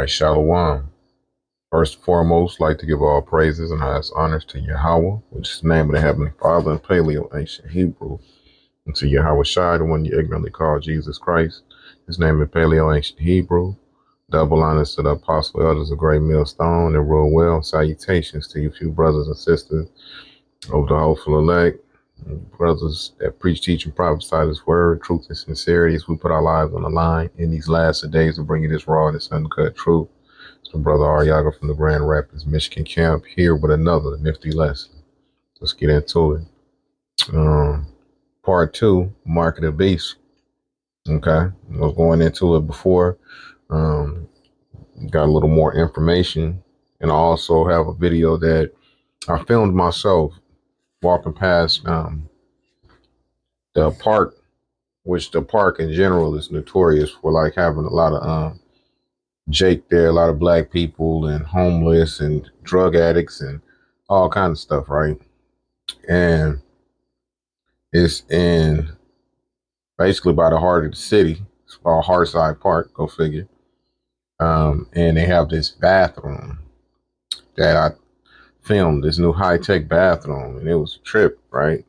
right, Shalom. First and foremost, like to give all praises and highest honors to Yahweh, which is the name of the Heavenly Father in Paleo ancient Hebrew, and to Yahweh Shai, the one you ignorantly call Jesus Christ. His name in Paleo ancient Hebrew. Double honors to the apostle elders of Great Millstone and rule well. Salutations to you few brothers and sisters of the hopeful elect, brothers that preach, teach, and prophesy this word, truth and sincerity as we put our lives on the line in these last days of bringing this raw and this uncut truth. It's my brother Ariaga from the Grand Rapids, Michigan camp here with another nifty lesson. Let's get into it. Part 2, Mark of the Beast. Okay, I was going into it before. Got a little more information, and I also have a video that I filmed myself walking past the park, which the park in general is notorious for like having a lot of Jake there, a lot of black people and homeless and drug addicts and all kinds of stuff, right? And it's in basically by the heart of the city. It's called Hartside Park, go figure. And they have this bathroom that I filmed, this new high-tech bathroom, and it was a trip, right?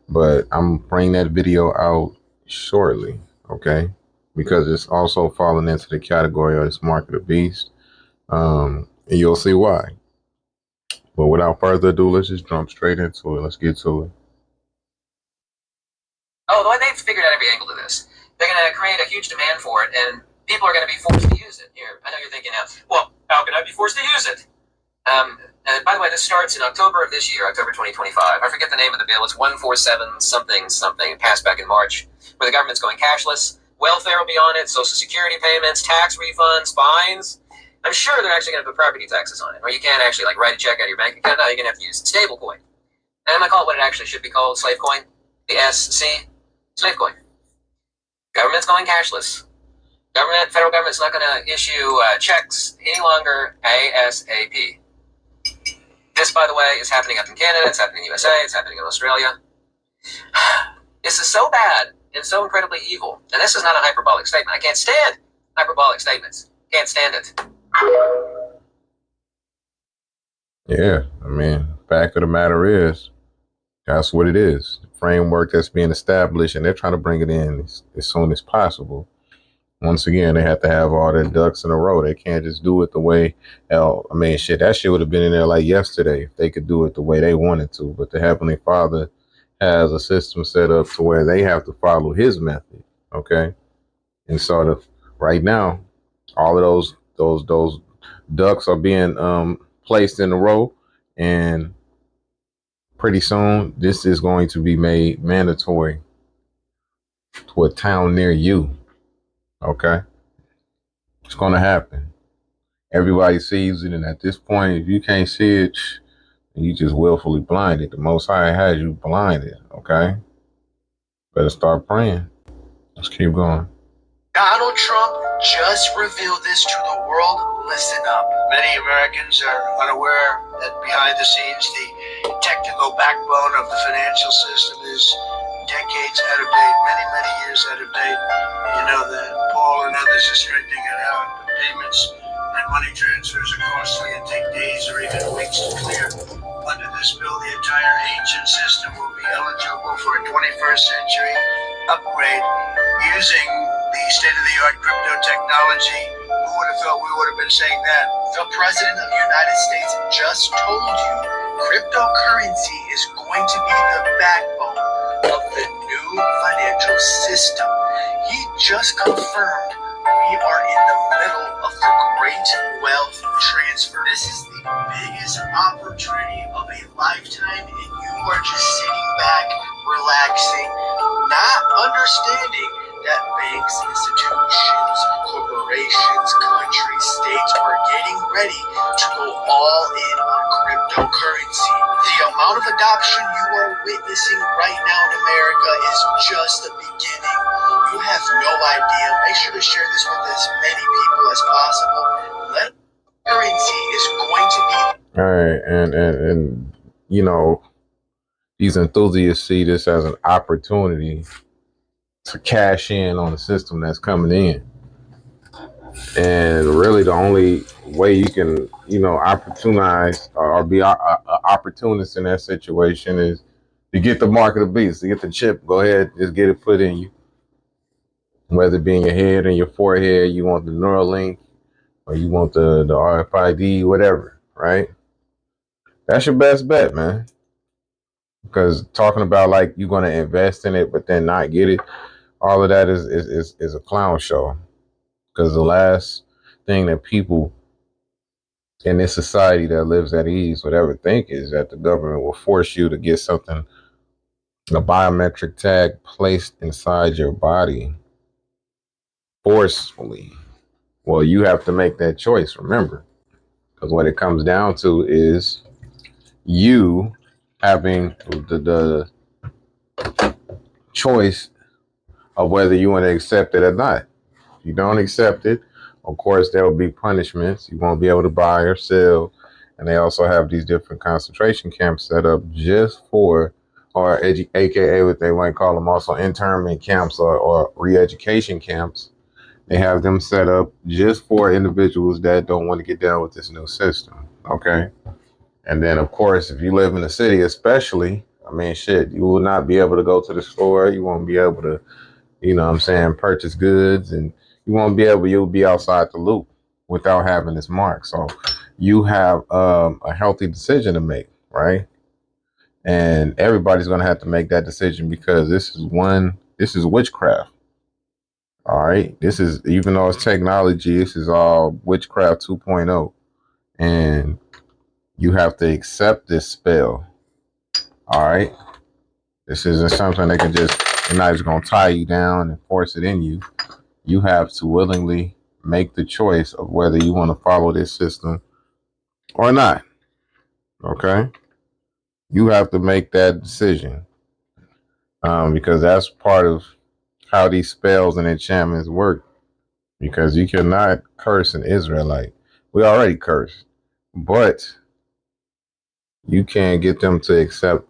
But I'm bringing that video out shortly, okay? Because it's also falling into the category of this Mark of the Beast. And you'll see why. But without further ado, let's just jump straight into it. Let's get to it. Oh, the way they've figured out every angle to this, they're going to create a huge demand for it, and people are going to be forced to use it. Here, I know you're thinking now, well, how can I be forced to use it? And by the way, this starts in October of this year, October 2025. I forget the name of the bill. It's 147 something something. It passed back in March, where the government's going cashless. Welfare will be on it, Social Security payments, tax refunds, fines. I'm sure they're actually going to put property taxes on it, or you can't actually like write a check out of your bank account. No, you're going to have to use stable coin. And I'm going to call it what it actually should be called, slave coin. The SC, slave coin. Government's going cashless. Federal government's not going to issue checks any longer ASAP. This, by the way, is happening up in Canada, it's happening in the USA, it's happening in Australia. This is so bad and so incredibly evil. And this is not a hyperbolic statement. I can't stand hyperbolic statements. Can't stand it. Yeah, I mean, fact of the matter is, that's what it is. The framework that's being established, and they're trying to bring it in as soon as possible. Once again, they have to have all their ducks in a row. They can't just do it the way, hell, I mean, shit, that shit would have been in there like yesterday if they could do it the way they wanted to. But the Heavenly Father has a system set up to where they have to follow his method, okay? And sort of right now, all of those ducks are being placed in a row, and pretty soon this is going to be made mandatory to a town near you. Okay, it's going to happen. Everybody sees it, and at this point, if you can't see it, you just willfully blinded. The Most High has you blinded. Okay, better start praying. Let's keep going. Donald Trump just revealed this to the world. Listen up. Many Americans are unaware that behind the scenes, the technical backbone of the financial system is decades out of date, many years out of date. You know that Paul and others are straightening it out. But payments and money transfers are costly and take days or even weeks to clear. Under this bill, the entire ancient system will be eligible for a 21st century upgrade using the state-of-the-art crypto technology. Who would have thought we would have been saying that? The President of the United States just told you cryptocurrency is going to be the backbone of the new financial system. He just confirmed we are in the middle of the great wealth transfer. This is the biggest opportunity of a lifetime, and you are just sitting back, relaxing, not understanding that banks, institutions, corporations, countries, states are getting ready to go all in on cryptocurrency. The amount of adoption you are witnessing right now in America is just the beginning. You have no idea. Make sure to share this with as many people as possible. Currency is going to be. All right, and you know, these enthusiasts see this as an opportunity to cash in on the system that's coming in. And really, the only way you can, opportunize or be a opportunist in that situation is to get the mark of the beast, to get the chip. Go ahead, just get it put in you. Whether it be in your head or your forehead, you want the Neuralink or you want the RFID, whatever, right? That's your best bet, man. Because talking about like you're going to invest in it, but then not get it, all of that is a clown show. Because the last thing that people in this society that lives at ease would ever think is that the government will force you to get something, a biometric tag placed inside your body forcefully. Well, you have to make that choice, remember. Because what it comes down to is you having the choice of whether you want to accept it or not. If you don't accept it, of course, there will be punishments. You won't be able to buy or sell. And they also have these different concentration camps set up just for, or AKA what they might call them also internment camps or re-education camps. They have them set up just for individuals that don't want to get down with this new system. Okay. And then, of course, if you live in the city, especially, I mean, shit, you will not be able to go to the store. You won't be able to, purchase goods, and you'll be outside the loop without having this mark. So you have a healthy decision to make, right? And everybody's going to have to make that decision because this is witchcraft. All right. This is, even though it's technology, this is all witchcraft 2.0. And you have to accept this spell. All right. This isn't something they can just, they're not just going to tie you down and force it in you. You have to willingly make the choice of whether you want to follow this system or not. Okay. You have to make that decision because that's part of how these spells and enchantments work. Because you cannot curse an Israelite. We already cursed, but you can't get them to accept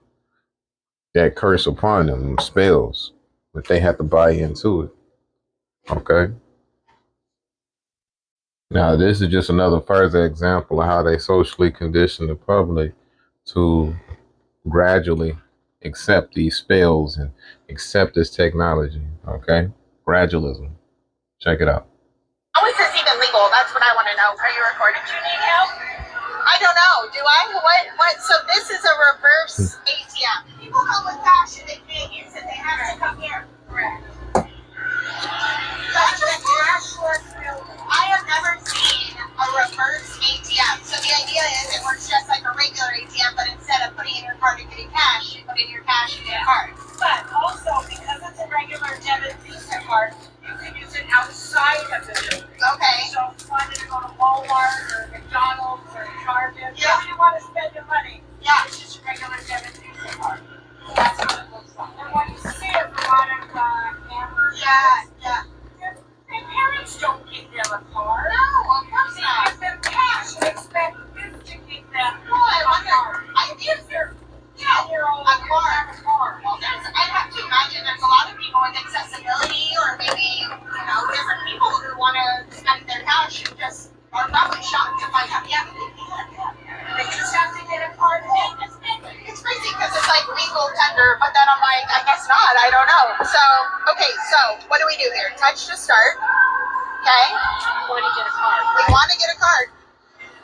that curse upon them, spells, but they have to buy into it. Okay. Now, this is just another further example of how they socially condition the public to gradually accept these spells and accept this technology. Okay. Gradualism. Check it out. How is this even legal? That's what I want to know. Are you recording? Do you need help? I don't know. Do I? What? So this is a reverse ATM. People come with cash and they can't use it. They have to come here. Correct. That's a cashless building. I have never seen a reverse ATM. So the idea is it works just like a regular ATM, but instead of putting in your card and getting cash, you put in your cash and get a card. But also, because it's a regular debit Visa card, you can use it outside of the building. Okay. So if you wanted to go to Walmart or McDonald's or Target, wherever you want to spend your money, it's just a regular debit Visa card. That's how it looks like. And when you see it, a lot of cameras. Their parents don't give them a card. No, of course not. They give them cash and expect this to give them a card. I give their 10-year-old a card. Well, I have to imagine there's a lot of people with accessibility or maybe, different people who want to spend their cash and just are probably shocked to find out, they can. They just have to get a card and spend it. It's crazy because it's like legal tender, but then I'm like, I guess not. I don't know. So, okay, so what do we do here? Touch to start. Okay. You want to get a card. We want to get a card.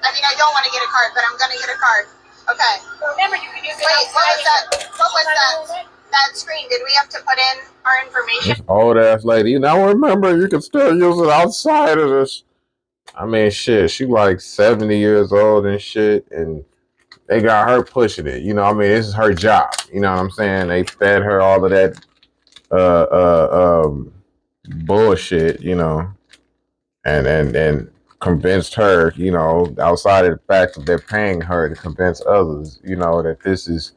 I mean, I don't want to get a card, but I'm going to get a card. Okay. Remember, you can use it. Wait, what was that? What was that? That screen? Did we have to put in our information? This old ass lady. Now remember, you can still use it outside of this. I mean, shit, she like 70 years old and shit, and they got her pushing it. This is her job. You know what I'm saying? They fed her all of that bullshit, and convinced her, outside of the fact that they're paying her to convince others, that this is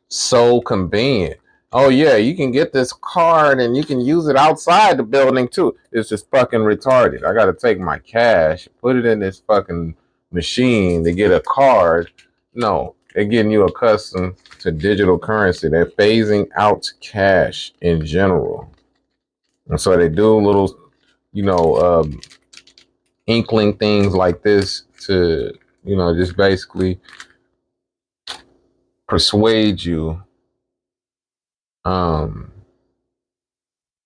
so convenient. Oh yeah, you can get this card and you can use it outside the building too. It's just fucking retarded. I gotta take my cash, put it in this fucking machine to get a card. No, they're getting you accustomed to digital currency. They're phasing out cash in general. And so they do little, inkling things like this to, just basically persuade you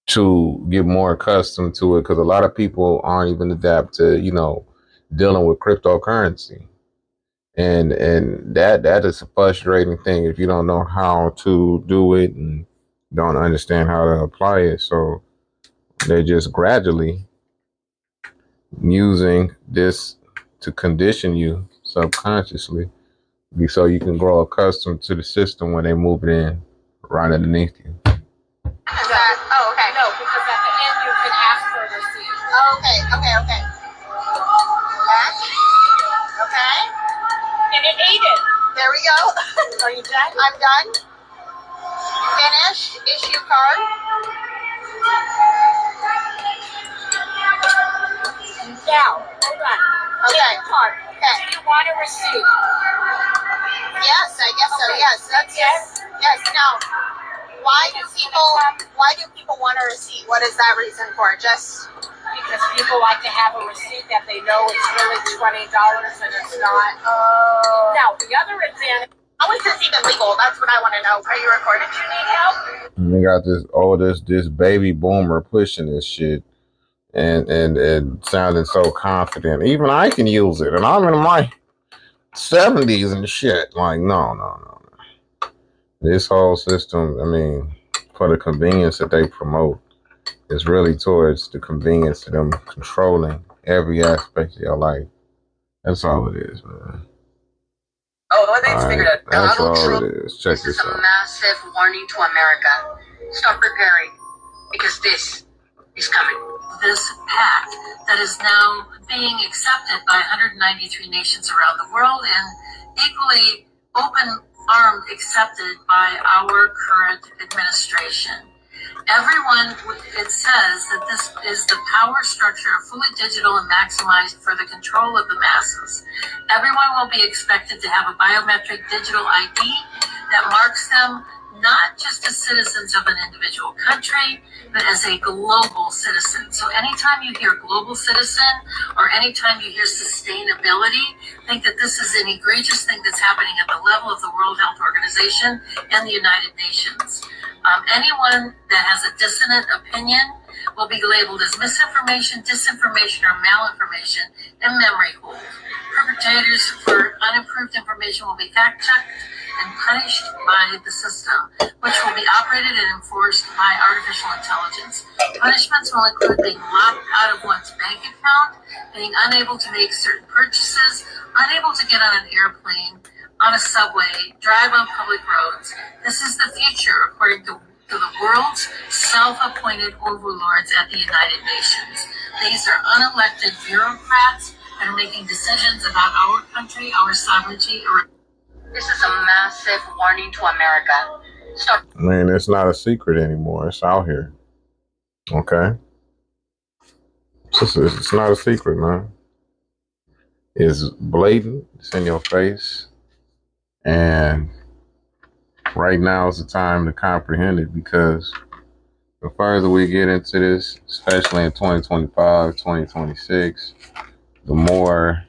to get more accustomed to it, because a lot of people aren't even adapt to, dealing with cryptocurrency. And that is a frustrating thing if you don't know how to do it and don't understand how to apply it. So they're just gradually using this to condition you subconsciously, so you can grow accustomed to the system when they move it in right underneath you. Is that, oh, okay. No, because at the end you can ask for a receipt. Oh, okay. Okay. Okay. And it ate it. There we go. Are you done? I'm done. Finished. Issue card. Now, hold on. Okay. Take the card. Okay. Do you want a receipt? Yes, I guess so. Okay. Yes. That's yes. Now, why do people want a receipt? What is that reason for? Just Because people like to have a receipt that they know it's really $20 and it's not. Now, the other advantage. how is this even legal? That's what I want to know. Are you recording? Do you need help? And they got this baby boomer pushing this shit and sounding so confident. Even I can use it, and I'm in my 70s and shit. Like, no. This whole system, I mean, for the convenience that they promote, is really towards the convenience of them controlling every aspect of your life. That's all it is, man. Oh, the one thing's figured out. That's Donald all Trump, it is. Check this is this a out. massive warning to America. Start preparing, because this is coming. This pact that is now being accepted by 193 nations around the world and equally open-armed accepted by our current administration. Everyone, it says that this is the power structure, fully digital and maximized for the control of the masses. Everyone will be expected to have a biometric digital ID that marks them not just as citizens of an individual country, but as a global citizen. So anytime you hear global citizen or anytime you hear sustainability, think that this is an egregious thing that's happening at the level of the World Health Organization and the United Nations. Anyone that has a dissonant opinion will be labeled as misinformation, disinformation, or malinformation and memory hold. Perpetrators for unapproved information will be fact-checked and punished by the system, which will be operated and enforced by artificial intelligence. Punishments will include being locked out of one's bank account, being unable to make certain purchases, unable to get on an airplane, on a subway, drive on public roads. This is the future, according to the world's self-appointed overlords at the United Nations. These are unelected bureaucrats that are making decisions about our country, our sovereignty. This is a massive warning to America. Stop. I mean, it's not a secret anymore. It's out here. Okay? It's not a secret, man. It's blatant. It's in your face. And right now is the time to comprehend it, because the further we get into this, especially in 2025, 2026, the more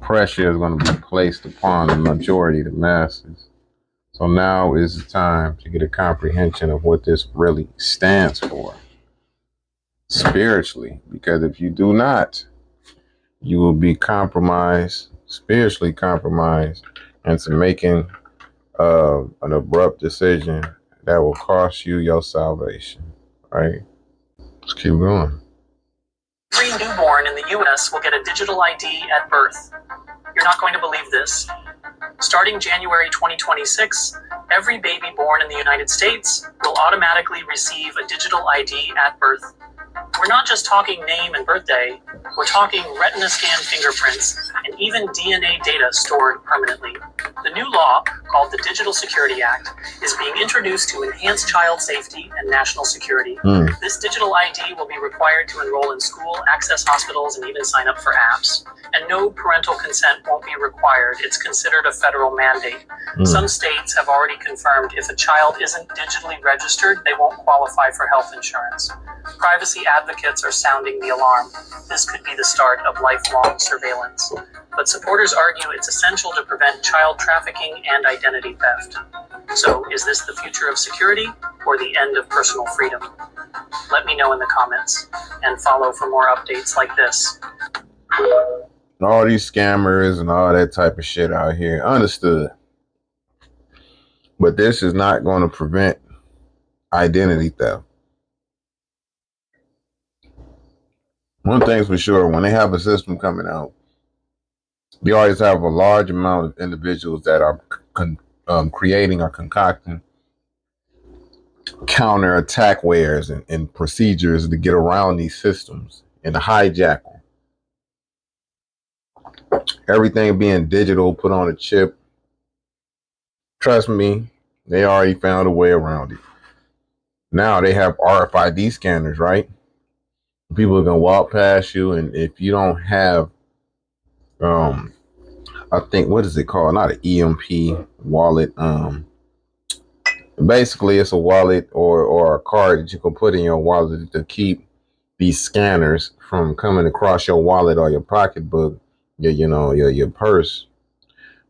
pressure is going to be placed upon the majority, the masses. So now is the time to get a comprehension of what this really stands for spiritually, because if you do not, you will be compromised, spiritually compromised, into making an abrupt decision that will cost you your salvation. Right? Let's keep going. Every newborn in the U.S. will get a digital ID at birth. You're not going to believe this. Starting January 2026, every baby born in the United States will automatically receive a digital ID at birth. We're not just talking name and birthday, we're talking retina scan fingerprints and even DNA data stored permanently. The new law, called the Digital Security Act, is being introduced to enhance child safety and national security. This digital ID will be required to enroll in school, access hospitals, and even sign up for apps. and no parental consent won't be required. It's considered a federal mandate. Some states have already confirmed if a child isn't digitally registered, they won't qualify for health insurance. Privacy advocates are sounding the alarm. This could be the start of lifelong surveillance. But supporters argue it's essential to prevent child trafficking and identity theft. So, is this the future of security or the end of personal freedom? Let me know in the comments, and follow for more updates like this. All these scammers and all that type of shit out here, understood. But this is not going to prevent identity theft. One thing's for sure, when they have a system coming out, they always have a large amount of individuals that are creating or concocting counter attack wares and procedures to get around these systems and to hijack them. Everything being digital, put on a chip. Trust me, they already found a way around it. Now they have RFID scanners, right? People are gonna walk past you, and if you don't have, I think, what is it called? Not an EMP wallet. Basically, it's a wallet or a card that you can put in your wallet to keep these scanners from coming across your wallet or your pocketbook, your purse,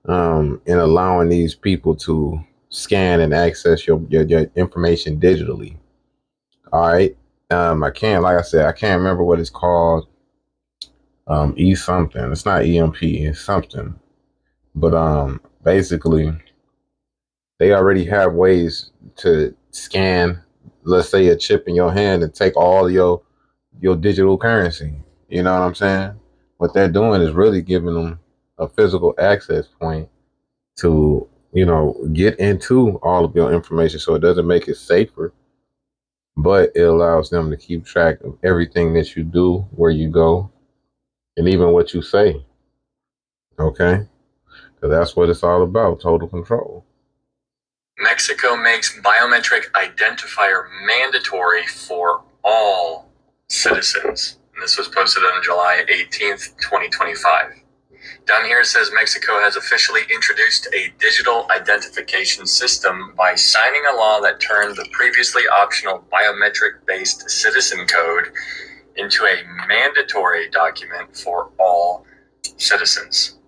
and allowing these people to scan and access your information digitally. All right. Like I said, I can't remember what it's called. E something. It's not EMP. It's something. But basically, they already have ways to scan, let's say, a chip in your hand and take all your digital currency. You know what I'm saying? What they're doing is really giving them a physical access point to, get into all of your information, so it doesn't make it safer, but it allows them to keep track of everything that you do, where you go, and even what you say. Okay? Because that's what it's all about, total control. Mexico makes biometric identifier mandatory for all citizens. And this was posted on July 18th, 2025. Down here it says Mexico has officially introduced a digital identification system by signing a law that turned the previously optional biometric-based citizen code into a mandatory document for all citizens.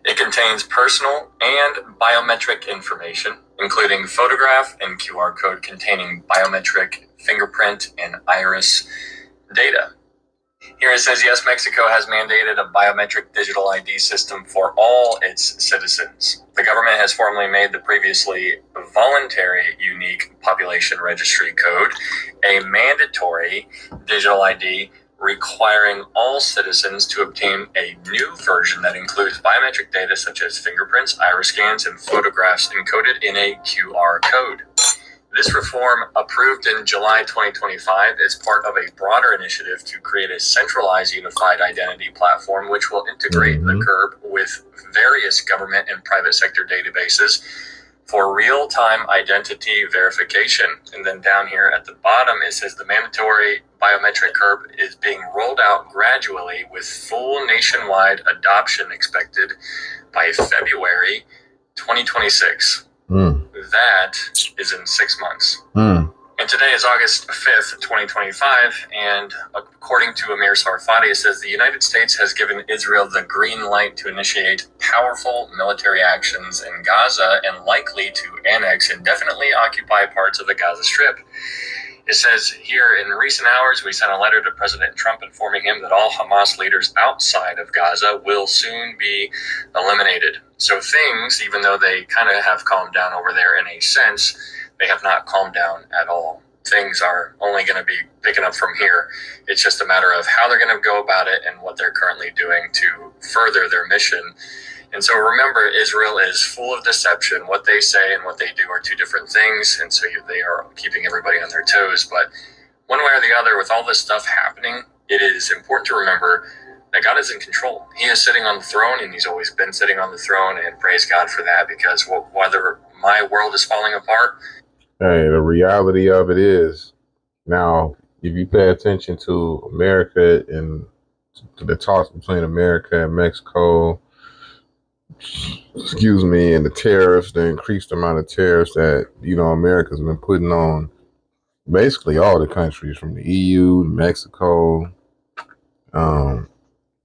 It contains personal and biometric information, including photograph and QR code containing biometric, fingerprint, and iris data. Here it says, yes, Mexico has mandated a biometric digital ID system for all its citizens. The government has formally made the previously voluntary unique population registry code a mandatory digital ID, requiring all citizens to obtain a new version that includes biometric data such as fingerprints, iris scans, and photographs encoded in a QR code. This reform, approved in July 2025, is part of a broader initiative to create a centralized unified identity platform which will integrate the CURB with various government and private sector databases for real-time identity verification. And then down here at the bottom, it says the mandatory biometric CURB is being rolled out gradually with full nationwide adoption expected by February 2026. That is in 6 months. And today is August 5th, 2025, and according to Amir Sarfati, it says the United States has given Israel the green light to initiate powerful military actions in Gaza and likely to annex and indefinitely occupy parts of the Gaza Strip. It says here, in recent hours, we sent a letter to President Trump informing him that all Hamas leaders outside of Gaza will soon be eliminated. So things, even though they kind of have calmed down over there in a sense, they have not calmed down at all. Things are only going to be picking up from here. It's just a matter of how they're going to go about it and what they're currently doing to further their mission. And so remember, Israel is full of deception. What they say and what they do are two different things. And so they are keeping everybody on their toes. But one way or the other, with all this stuff happening, it is important to remember that God is in control. He is sitting on the throne, and he's always been sitting on the throne, and praise God for that, because whether my world is falling apart. Hey, the reality of it is, now, if you pay attention to America and the talks between America and Mexico, and the tariffs, the increased amount of tariffs that, America's been putting on basically all the countries from the EU, Mexico, um,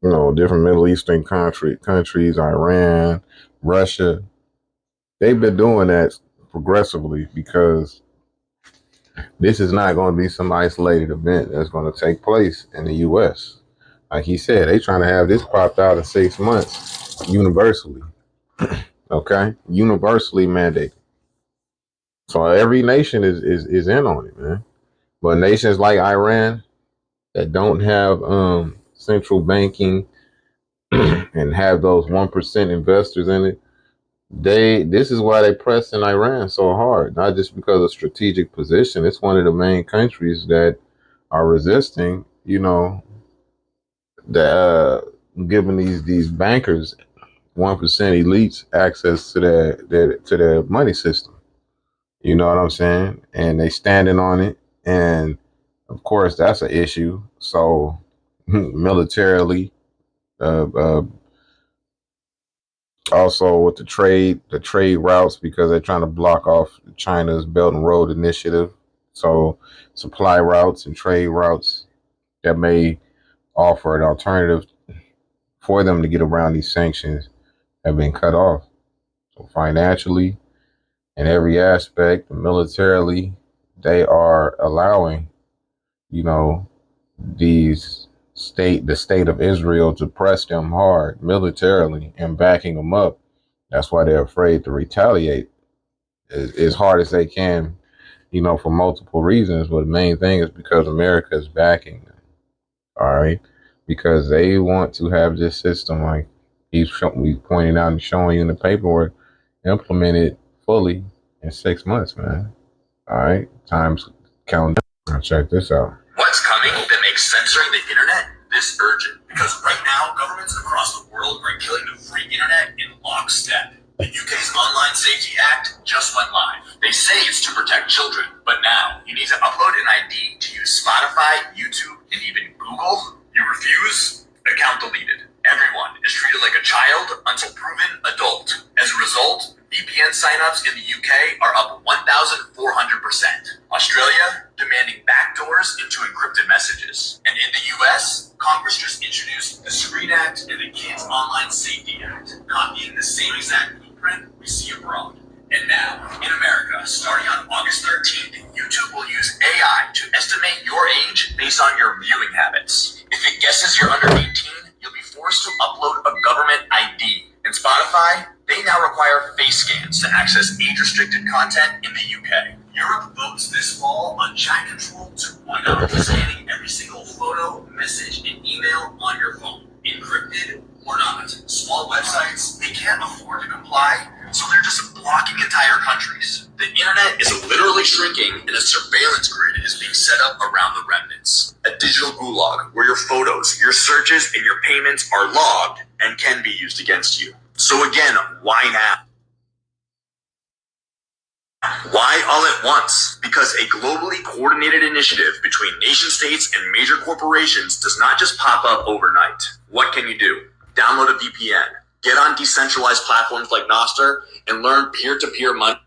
different Middle Eastern countries, Iran, Russia. They've been doing that progressively because this is not going to be some isolated event that's going to take place in the U.S. Like he said, they trying to have this popped out in 6 months universally. Okay, universally mandated. So every nation is in on it, man. But nations like Iran that don't have central banking and have those 1% investors in it, this is why they press in Iran so hard. Not just because of strategic position. It's one of the main countries that are resisting, giving these bankers 1% elites access to their money system. You know what I'm saying? And they standing on it. And of course, that's an issue. So militarily, uh, uh, also with the trade routes, because they're trying to block off China's Belt and Road Initiative. So supply routes and trade routes that may offer an alternative for them to get around these sanctions have been cut off. So financially, in every aspect, militarily, they are allowing, you know, the state of Israel to press them hard militarily and backing them up. That's why they're afraid to retaliate as hard as they can, for multiple reasons. But the main thing is because America is backing them. All right. Because they want to have this system, like he's pointing out and showing you in the paperwork, implemented fully in 6 months, man. All right. Time's counting down. Now check this out. What's coming that makes censoring the internet this urgent? Because right now, governments across the world are killing the free internet in lockstep. The UK's Online Safety Act just went live. They say it's to protect children, but now you need to upload an ID to use Spotify, YouTube, and even Google. You refuse? Account deleted. Everyone is treated like a child until proven adult. As a result, VPN signups in the UK are up 1,400%. Australia demanding backdoors into encrypted messages. And in the US, Congress just introduced the Screen Act and the Kids Online Safety Act, copying the same exact blueprint we see abroad. And now, in America, starting on August 13th, YouTube will use AI to estimate your age based on your viewing habits. If it guesses you're under 18, you'll be forced to upload a government ID. In Spotify, they now require face scans to access age-restricted content in the UK. Europe votes this fall on chat control 2.0, scanning every single photo, message, and email on your phone, encrypted or not. Small websites, they can't afford to comply, so they're just blocking entire countries. The internet is literally shrinking, and a surveillance grid is being set up around the remnants. A digital gulag where your photos, your searches, and your payments are logged and can be used against you. So again, why now? Why all at once? Because a globally coordinated initiative between nation states and major corporations does not just pop up overnight. What can you do? Download a VPN, get on decentralized platforms like Nostr, and learn peer-to-peer money.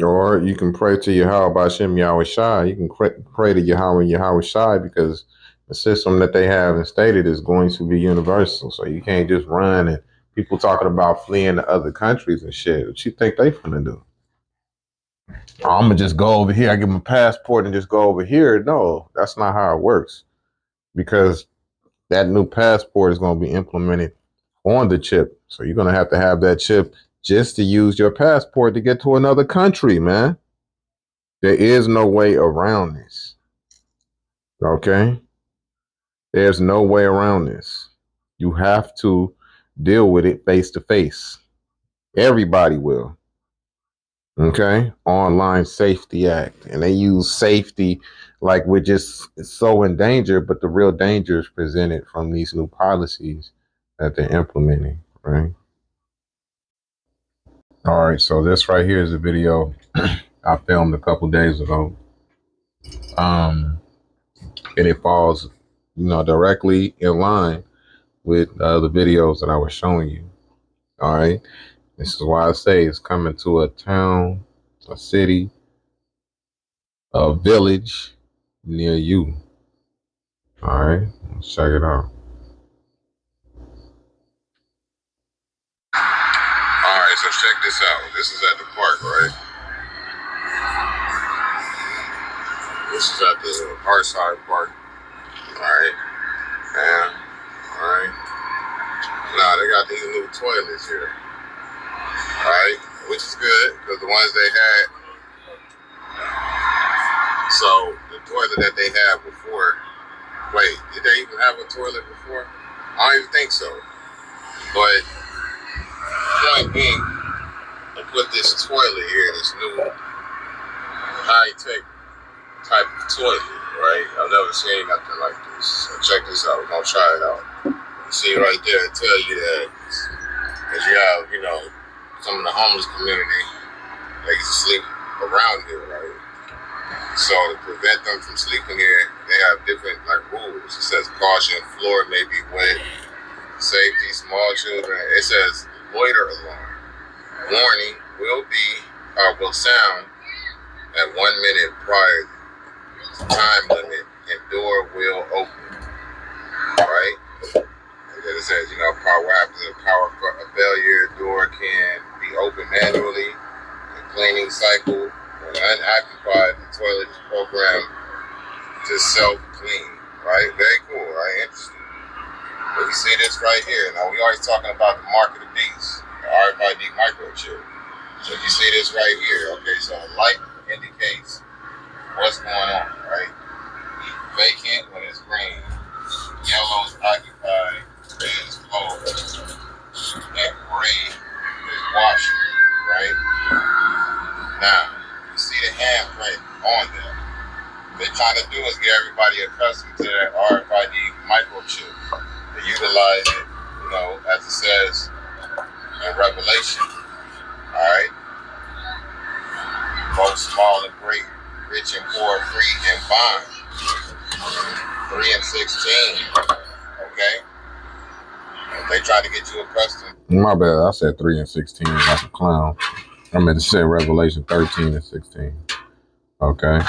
Or you can pray to Yahweh Bashem Yahweh Shai. You can pray to Yahweh Shai, because the system that they have instated is going to be universal. So you can't just run, and people talking about fleeing to other countries and shit. What you think they finna do? Oh, I'm gonna just go over here. I give them a passport and just go over here. No, that's not how it works, because that new passport is going to be implemented on the chip. So you're going to have that chip just to use your passport to get to another country, man. There is no way around this. Okay? There's no way around this. You have to deal with it face to face. Everybody will. Okay? Online Safety Act. And they use safety like we're just so in danger, but the real danger is presented from these new policies that they're implementing, right? All right, so this right here is a video I filmed a couple days ago. And it falls directly in line with the videos that I was showing you. All right. This is why I say it's coming to a town, a city, a village near you. All right. Let's check it out. All right. So check this out. This is at the park, right? This is at the Parkside Park. All right. And, all right. Now they got these new toilets here. All right. Which is good because the ones they had. So the toilet that they had before. Wait, did they even have a toilet before? I don't even think so. But point being, they put this toilet here, this new high-tech type of toilet, right? I've never seen nothing like this. So check this out. We're gonna try it out. You see right there, it tell you that because you have, some of the homeless community, they can sleep around here, right? So to prevent them from sleeping here, they have different rules. It says caution, floor may be wet, safety, small children. It says loiter alarm. Warning will sound at 1 minute prior to time limit and door will open. Alright? And then it says, what happens if power failure, door can be opened manually. The cleaning cycle, when unoccupied, the toilet is programmed to self-clean. Right? Very cool, right? Interesting. But you see this right here. Now, we always talking about the mark of the beast, the RFID microchip. So you see this right here. Okay, so the light indicates what's going on, right? Vacant when it's green, yellow is occupied, red is closed, and gray is washing, right? Now, you see the handprint on them. What they're trying to do is get everybody accustomed to that RFID microchip. They utilize it, as it says in Revelation. Alright? Both small and great, rich and poor, free and bond. 3 and 16. Okay? They try to get you accustomed. My bad, I said 3 and 16 like a clown. I meant to say Revelation 13 and 16. Okay?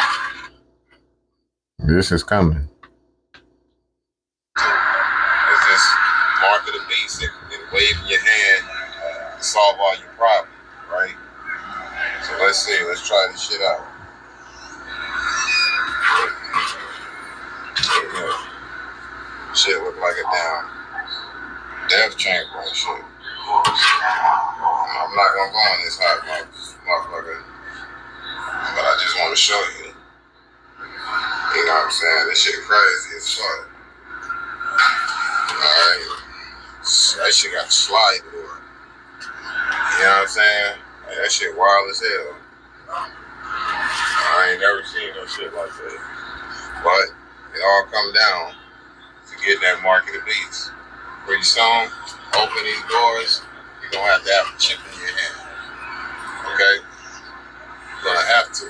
This is coming. It's this mark of the beast and waving your hand to solve all your problems, right? So let's see. Let's try this shit out. Shit look like a damn death chamber and shit. I'm not gonna go on this hot motherfucker, but I just want to show you. You know what I'm saying? This shit crazy as fuck. Alright. That shit got a slide door. You know what I'm saying? Like, that shit wild as hell. I ain't never seen no shit like that. But it all come down to getting that mark of the beast. Pretty soon, open these doors, you're gonna have to have a chip in your hand. Okay? You're gonna have to.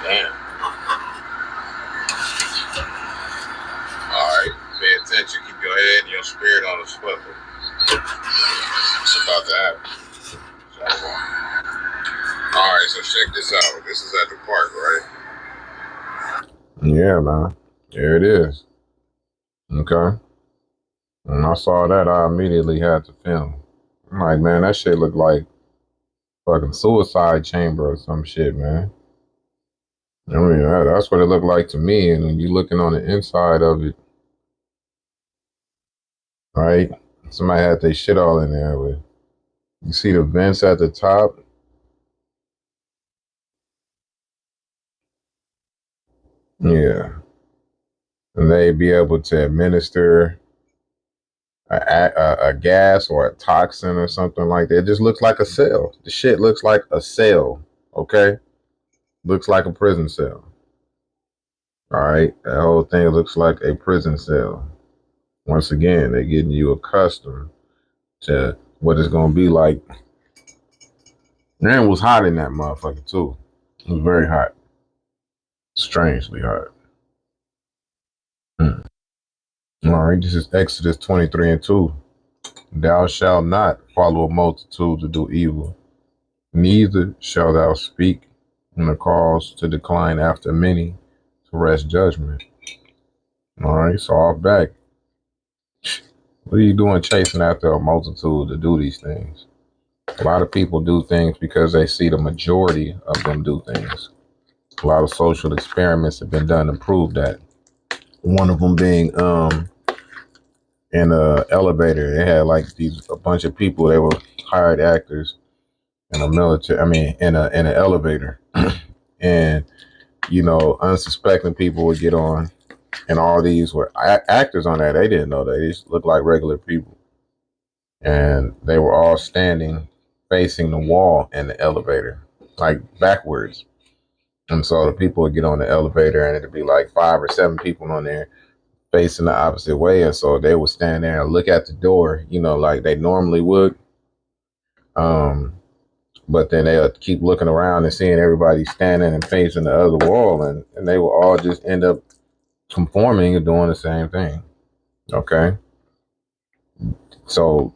Damn. Alright, pay attention, keep your head and your spirit on the swivel. It's about to happen. Alright, so check this out. This is at the park, right? Yeah, man. There it is. Okay. When I saw that, I immediately had to film. I'm like, man, that shit looked like fucking suicide chamber or some shit, man. I mean, that's what it looked like to me. And when you're looking on the inside of it, right? Somebody had their shit all in there with. You see the vents at the top? Yeah. And they'd be able to administer a gas or a toxin or something like that. It just looks like a cell. The shit looks like a cell, okay? Looks like a prison cell. All right? That whole thing looks like a prison cell. Once again, they're getting you accustomed to what it's going to be like. And it was hot in that motherfucker, too. It was very hot. Strangely hot. Hmm. All right, this is Exodus 23:2. Thou shalt not follow a multitude to do evil, neither shalt thou speak in the cause to decline after many to wrest judgment. All right, so off back. What are you doing chasing after a multitude to do these things? A lot of people do things because they see the majority of them do things. A lot of social experiments have been done to prove that. One of them being in a elevator. They had like a bunch of people. They were hired actors in a military. I mean, in an elevator, and unsuspecting people would get on, and all these were actors on that. They didn't know that. They just looked like regular people, and they were all standing facing the wall in the elevator, like backwards. And so the people would get on the elevator, and it'd be like 5 or 7 people on there facing the opposite way. And so they would stand there and look at the door, like they normally would. But then they'll keep looking around and seeing everybody standing and facing the other wall, and they will all just end up conforming and doing the same thing. Okay. So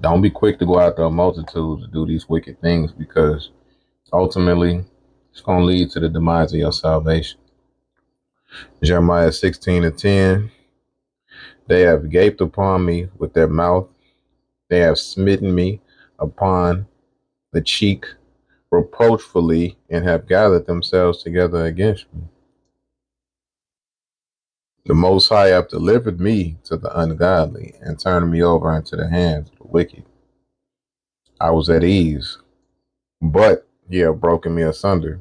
don't be quick to go after a multitude to do these wicked things, because ultimately it's going to lead to the demise of your salvation. Jeremiah 16:10. They have gaped upon me with their mouth. They have smitten me upon the cheek reproachfully, and have gathered themselves together against me. The Most High have delivered me to the ungodly, and turned me over into the hands of the wicked. I was at ease, but he hath broken me asunder.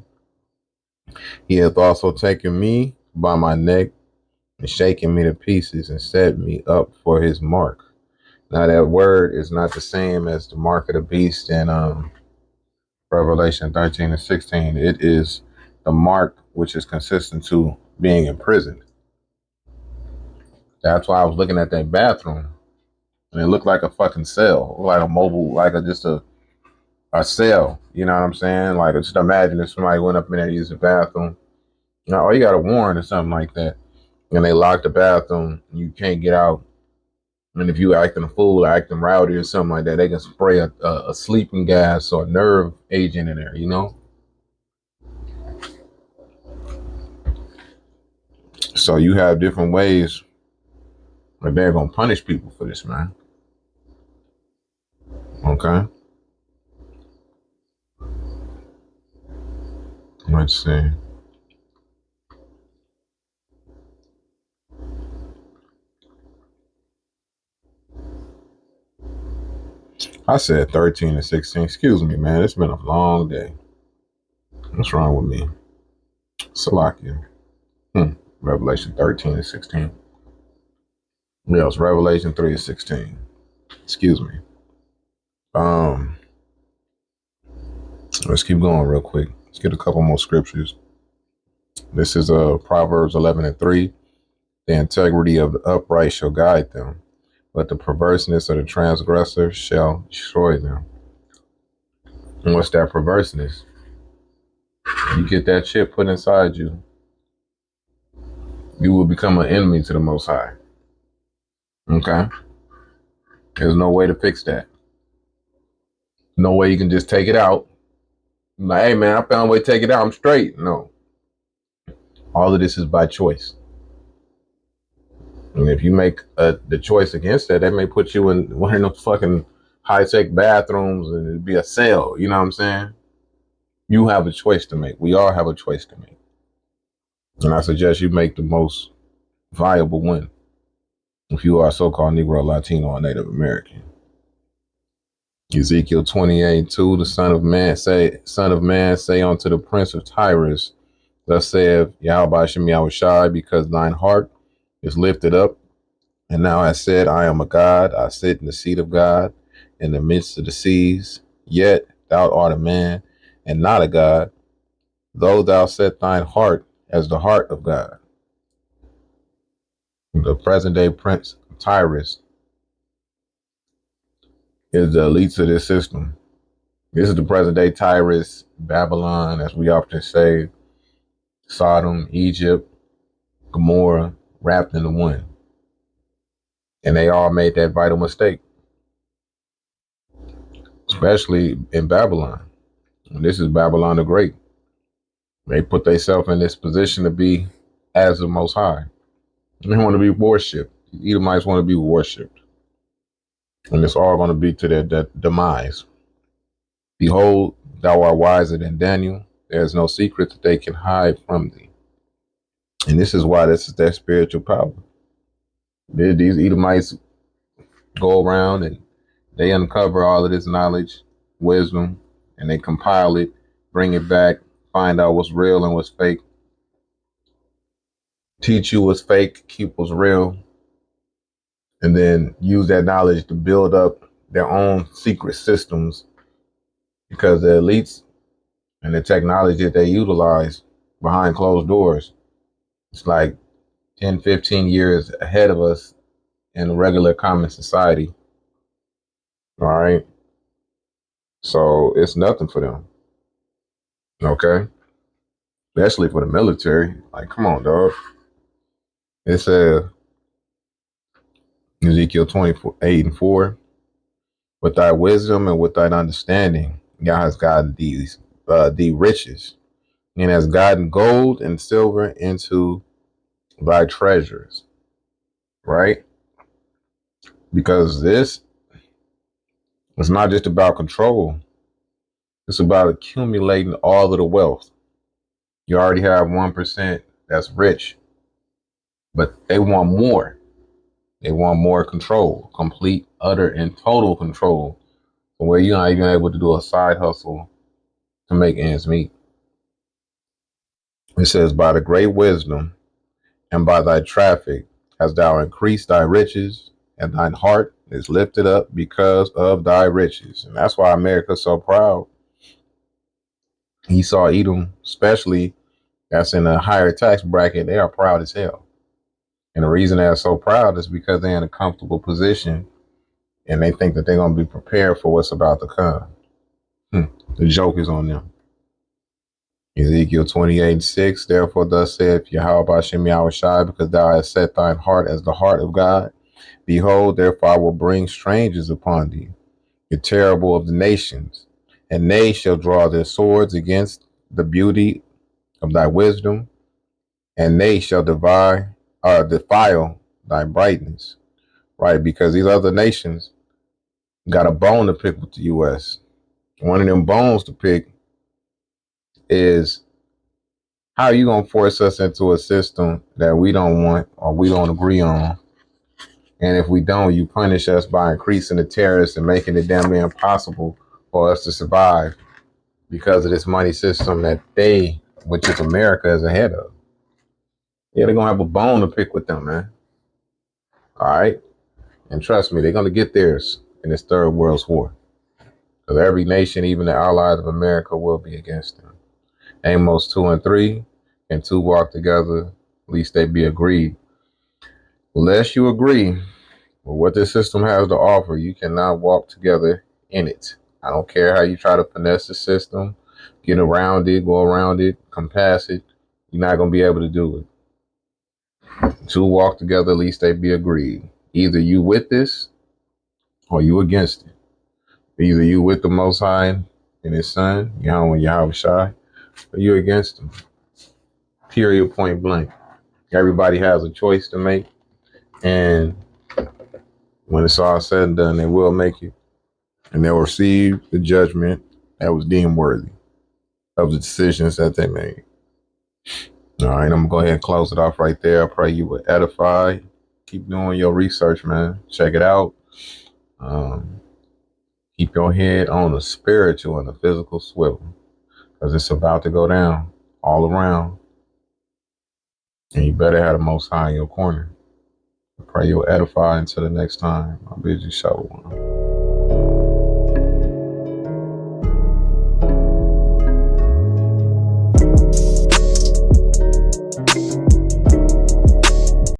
He hath also taken me by my neck, and shaken me to pieces, and set me up for his mark. Now that word is not the same as the mark of the beast in Revelation 13:16. It is the mark which is consistent to being imprisoned. That's why I was looking at that bathroom, and it looked like a fucking cell, like a mobile, like a cell. You know what I'm saying? Like, just imagine if somebody went up in there to use the bathroom. Oh, you got a warrant or something like that, and they lock the bathroom, you can't get out. And if you acting a fool or acting rowdy or something like that, they can spray a sleeping gas or a nerve agent in there. So you have different ways that they're gonna punish people for this, man. Okay. Let's see. I said 13:16. Excuse me, man. It's been a long day. What's wrong with me? Salakia. Revelation 13:16. Yeah, it's Revelation 3:16. Excuse me. Let's keep going real quick. Let's get a couple more scriptures. This is Proverbs 11:3. The integrity of the upright shall guide them, but the perverseness of the transgressor shall destroy them. And what's that perverseness? You get that shit put inside you, you will become an enemy to the Most High. Okay? There's no way to fix that. No way you can just take it out. Like, hey man, I found a way to take it out. I'm straight. No. All of this is by choice. And if you make the choice against that, may put you in one of those fucking high-tech bathrooms, and it'd be a cell. You know what I'm saying? You have a choice to make. We all have a choice to make. And I suggest you make the most viable one if you are a so-called Negro, Latino, or Native American. Ezekiel 28:2, the Son of Man say unto the Prince of Tyrus, thus saith Yahweh Shem Yahushai, because thine heart is lifted up, and thou hast said, I am a God, I sit in the seat of God, in the midst of the seas, yet thou art a man, and not a God, though thou set thine heart as the heart of God. The present day Prince of Tyrus is the elites of this system. This is the present day Tyrus, Babylon, as we often say, Sodom, Egypt, Gomorrah, wrapped into one. And they all made that vital mistake, especially in Babylon. And this is Babylon the Great. They put themselves in this position to be as the Most High. They want to be worshipped. The Edomites want to be worshipped. And it's all going to be to their demise. Behold, thou art wiser than Daniel. There is no secret that they can hide from thee. And this is why this is their spiritual power. These Edomites go around and they uncover all of this knowledge, wisdom, and they compile it, bring it back, find out what's real and what's fake, teach you what's fake, keep what's real, and then use that knowledge to build up their own secret systems, because the elites and the technology that they utilize behind closed doors, it's like 10, 15 years ahead of us in a regular common society. All right. So it's nothing for them. Okay. Especially for the military. Like, come on, dog. It says, Ezekiel 28:4, with thy wisdom and with thine understanding, Yah has gotten thee riches, and has gotten gold and silver into thy treasures. Right? Because this is not just about control. It's about accumulating all of the wealth. You already have 1% that's rich, but they want more. They want more control, complete, utter, and total control, where you're not even able to do a side hustle to make ends meet. It says, by the great wisdom and by thy traffic hast thou increased thy riches, and thine heart is lifted up because of thy riches. And that's why America's so proud. Esau, Edom, especially, that's in a higher tax bracket, they are proud as hell. And the reason they're so proud is because they're in a comfortable position and they think that they're going to be prepared for what's about to come. The joke is on them. Ezekiel 28:6, therefore thus saith Yahweh Bashem Yahushai, because thou hast set thine heart as the heart of God. Behold, therefore I will bring strangers upon thee, the terrible of the nations, and they shall draw their swords against the beauty of thy wisdom, and they shall defile thy brightness. Right? Because these other nations got a bone to pick with the U.S. One of them bones to pick is, how are you going to force us into a system that we don't want or we don't agree on? And if we don't, you punish us by increasing the tariffs and making it damn near impossible for us to survive because of this money system that they, which is America, is ahead of. Yeah, they're going to have a bone to pick with them, man. All right. And trust me, they're going to get theirs in this third world war. Because every nation, even the allies of America, will be against them. Amos 2:3, and two walk together, least they be agreed. Unless you agree with what this system has to offer, you cannot walk together in it. I don't care how you try to finesse the system, get around it, go around it, compass it. You're not going to be able to do it. Two walk together, least they be agreed. Either you with this or you against it. Either you with the Most High and His Son, Yahweh and Yahweh Shai, or you against Him. Period, point blank. Everybody has a choice to make, and when it's all said and done, they will make it, and they'll receive the judgment that was deemed worthy of the decisions that they made. All right, I'm gonna go ahead and close it off right there. I pray you were edified. Keep doing your research, man. Check it out. Keep your head on the spiritual and the physical swivel, because it's about to go down all around, and you better have the Most High in your corner. I pray you'll edify until the next time. I bid you shalom.